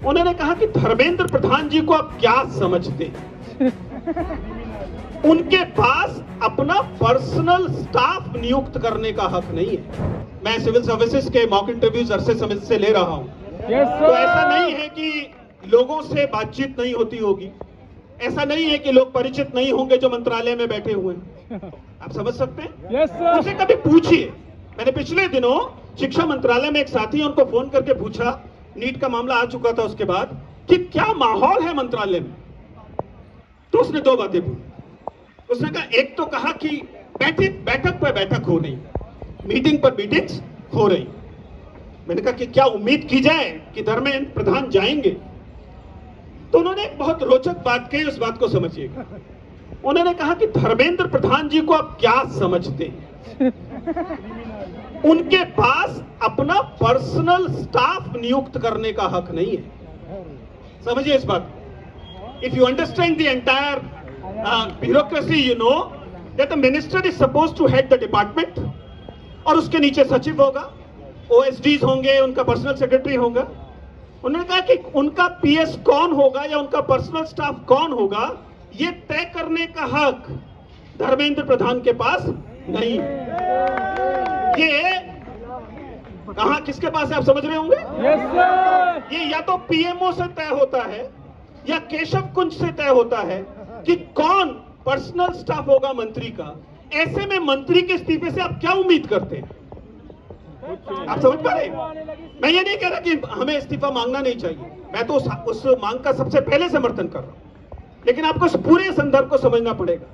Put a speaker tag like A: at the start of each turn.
A: उन्होंने कहा कि धर्मेंद्र प्रधान जी को आप क्या समझते हैं? उनके पास अपना पर्सनल स्टाफ नियुक्त करने का हक नहीं है। मैं सिविल सर्विसेज के मॉक इंटरव्यूज अरसे समय से ले रहा हूं, तो ऐसा नहीं है कि लोगों से बातचीत नहीं होती होगी, ऐसा नहीं है कि लोग परिचित नहीं होंगे जो मंत्रालय में बैठे हुए हैं। आप समझ सकते हैं? उनसे कभी पूछिए। मैंने पिछले दिनों शिक्षा मंत्रालय में एक साथी उनको फोन करके पूछा, नीट का मामला आ चुका था उसके बाद, कि क्या माहौल है मंत्रालय में। तो उसने दो बातें बोली। उसने कहा, एक तो कहा कि बैठक पर बैठक हो रही, मीटिंग पर मीटिंग्स हो रही। मैंने कहा कि क्या उम्मीद की जाए कि धर्मेंद्र प्रधान जाएंगे? तो उन्होंने एक बहुत रोचक बात कही, उस बात को समझिएगा। उन्होंने कहा कि धर्मेंद्र प्रधान जी को आप क्या समझते हैं? उनके पास अपना पर्सनल स्टाफ नियुक्त करने का हक नहीं है। समझिए इस बात। If you understand the entire bureaucracy, you know that the minister is supposed to head the department, और उसके नीचे सचिव होगा, ओएसडीज होंगे, उनका पर्सनल सेक्रेटरी होगा। उन्होंने कहा कि उनका पीएस कौन होगा या उनका पर्सनल स्टाफ कौन होगा, ये तय करने का हक धर्मेंद्र प्रधान के पास नहीं है। ये कहां किसके पास है, आप समझ रहे होंगे? ये या तो पीएमओ से तय होता है या केशव कुंज से तय होता है कि कौन पर्सनल स्टाफ होगा मंत्री का। ऐसे में मंत्री के इस्तीफे से आप क्या उम्मीद करते हैं? आप समझ पा रहे हैं? मैं ये नहीं कह रहा कि हमें इस्तीफा मांगना नहीं चाहिए, मैं तो उस मांग का सबसे पहले समर्थन कर रहा हूं, लेकिन आपको इस पूरे संदर्भ को समझना पड़ेगा।